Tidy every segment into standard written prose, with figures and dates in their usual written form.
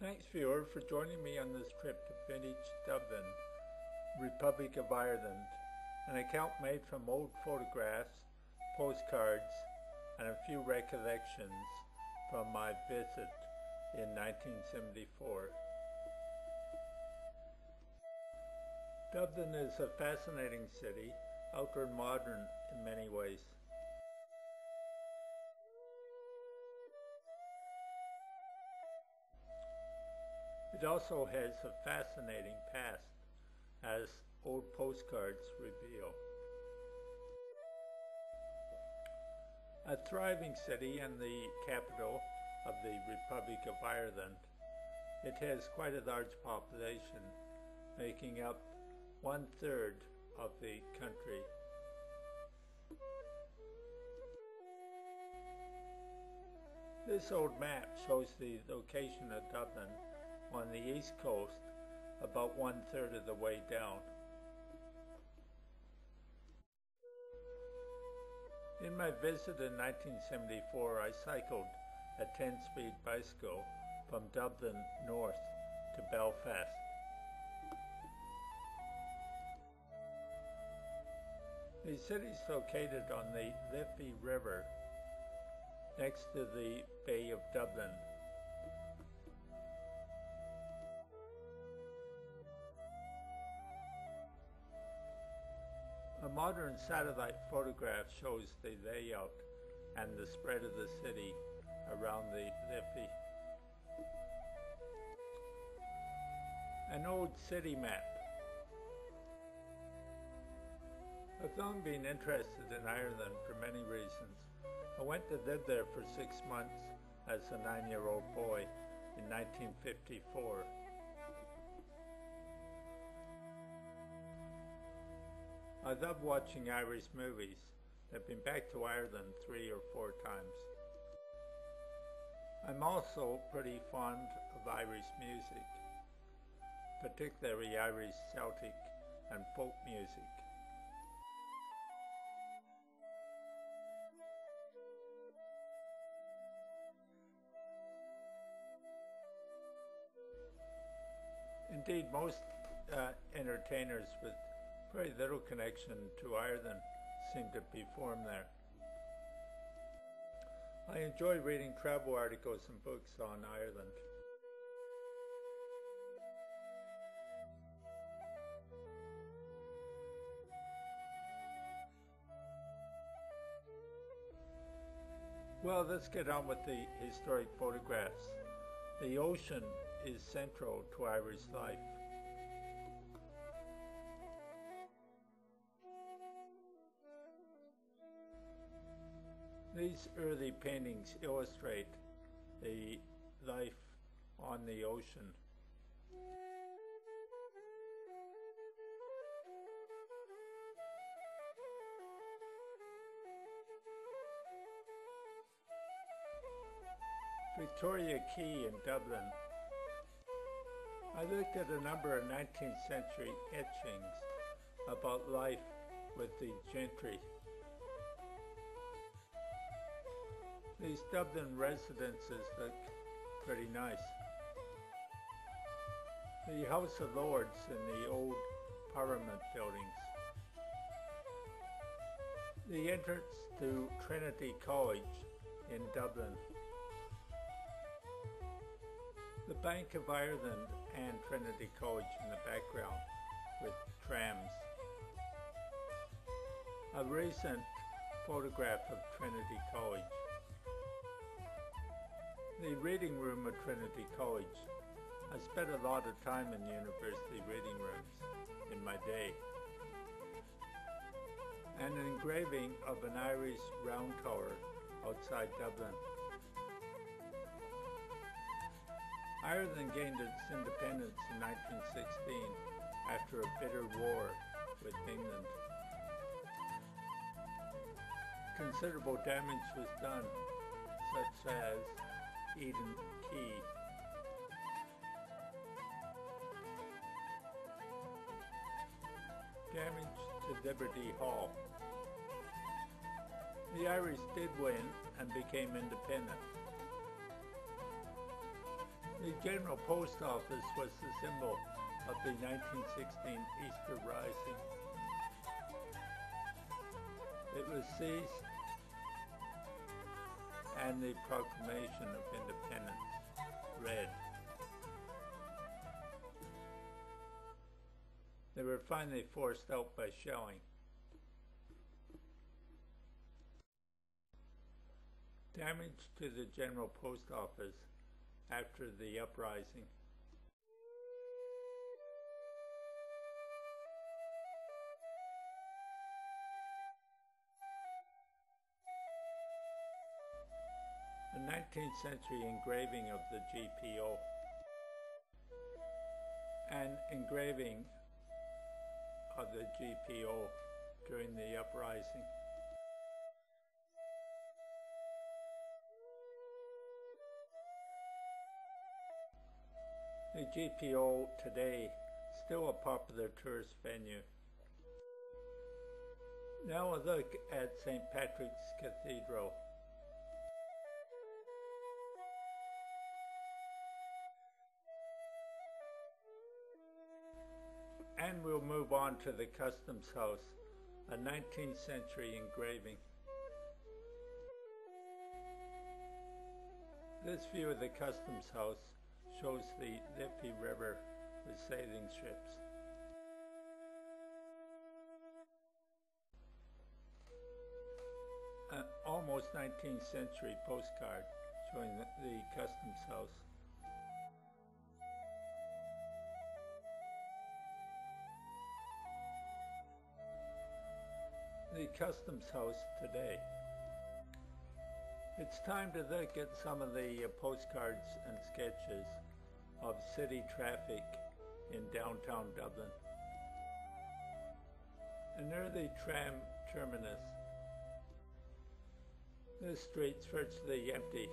Thanks, viewer, for joining me on this trip to vintage Dublin, Republic of Ireland, an account made from old photographs, postcards, and a few recollections from my visit in 1974. Dublin is a fascinating city, outward modern in many ways. It also has a fascinating past, as old postcards reveal. A thriving city and the capital of the Republic of Ireland, it has quite a large population, making up 1/3 of the country. This old map shows the location of Dublin on the east coast, about 1/3 of the way down. In my visit in 1974, I cycled a 10-speed bicycle from Dublin north to Belfast. The city is located on the Liffey River, next to the Bay of Dublin. A modern satellite photograph shows the layout and the spread of the city around the Liffey. An old city map. I've long been interested in Ireland for many reasons. I went to live there for 6 months as a 9-year-old boy in 1954. I love watching Irish movies. I've been back to Ireland 3 or 4 times. I'm also pretty fond of Irish music, particularly Irish Celtic and folk music. Indeed, most entertainers with very little connection to Ireland seem to be formed there. I enjoy reading travel articles and books on Ireland. Well, let's get on with the historic photographs. The ocean is central to Irish life. These early paintings illustrate the life on the ocean. Victoria Quay in Dublin. I looked at a number of 19th century etchings about life with the gentry. These Dublin residences look pretty nice. The House of Lords in the old Parliament buildings. The entrance to Trinity College in Dublin. The Bank of Ireland and Trinity College in the background with trams. A recent photograph of Trinity College. The reading room at Trinity College. I spent a lot of time in university reading rooms in my day. An engraving of an Irish round tower outside Dublin. Ireland gained its independence in 1916 after a bitter war with England. Considerable damage was done, such as Eden Quay. Damage to Liberty Hall. The Irish did win and became independent. The General Post Office was the symbol of the 1916 Easter Rising. It was seized and the Proclamation of Independence read. They were finally forced out by shelling. Damage to the General Post Office after the uprising. A 19th century engraving of the GPO. An engraving of the GPO during the uprising. The GPO today, still a popular tourist venue. Now a look at St. Patrick's Cathedral. And we'll move on to the Customs House, a 19th century engraving. This view of the Customs House shows the Liffey River with sailing ships. An almost 19th century postcard showing the Customs House. The Customs House today. It's time to look at some of the postcards and sketches of city traffic in downtown Dublin. An early tram terminus. This street's virtually empty.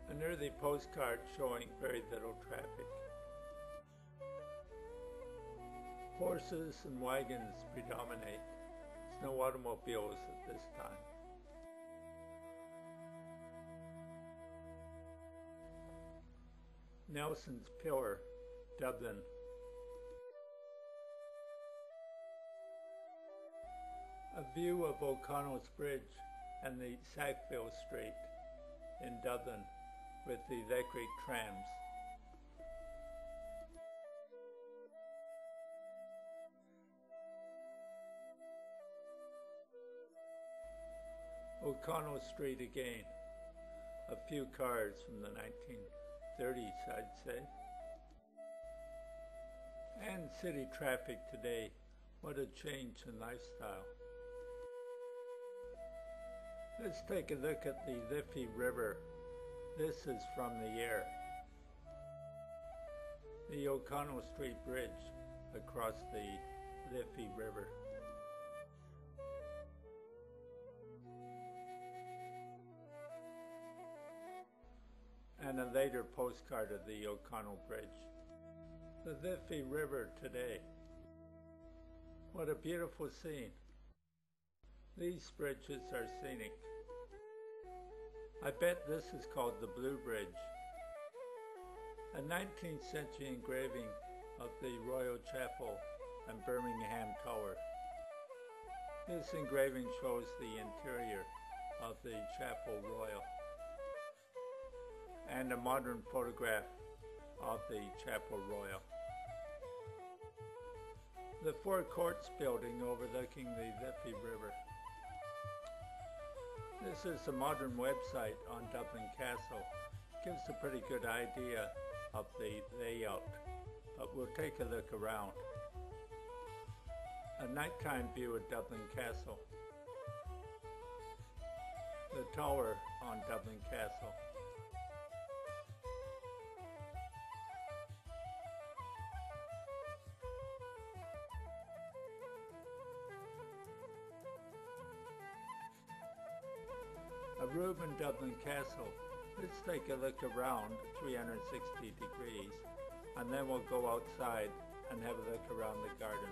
An early postcard showing very little traffic. Horses and wagons predominate. There's no automobiles at this time. Nelson's Pillar, Dublin. A view of O'Connell's Bridge and the Sackville Street in Dublin with the electric trams. O'Connell Street again, a few cars from the 1930s, I'd say. And city traffic today, what a change in lifestyle. Let's take a look at the Liffey River. This is from the air. The O'Connell Street Bridge across the Liffey River. And a later postcard of the O'Connell Bridge. The Liffey River today. What a beautiful scene. These bridges are scenic. I bet this is called the Blue Bridge. A 19th century engraving of the Royal Chapel and Birmingham Tower. This engraving shows the interior of the Chapel Royal. And a modern photograph of the Chapel Royal. The Four Courts building overlooking the Liffey River. This is a modern website on Dublin Castle. Gives a pretty good idea of the layout, but we'll take a look around. A nighttime view of Dublin Castle. The tower on Dublin Castle. Urban Dublin Castle. Let's take a look around 360 degrees and then we'll go outside and have a look around the garden.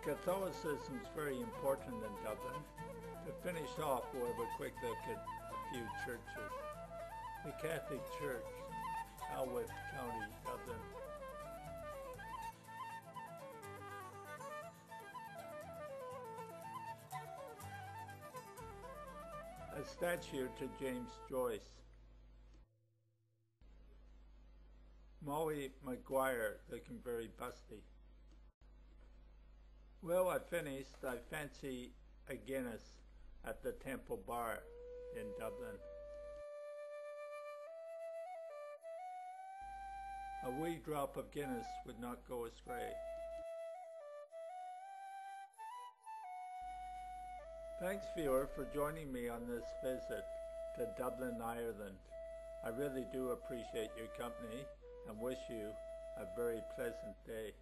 Catholicism is very important in Dublin. To finish off, we'll have a quick look at a few churches. The Catholic Church, Alwood County, Dublin. A statue to James Joyce. Molly Maguire, looking very busty. Well, I finished. I fancy a Guinness at the Temple Bar in Dublin. A wee drop of Guinness would not go astray. Thanks, viewer, for joining me on this visit to Dublin, Ireland. I really do appreciate your company and wish you a very pleasant day.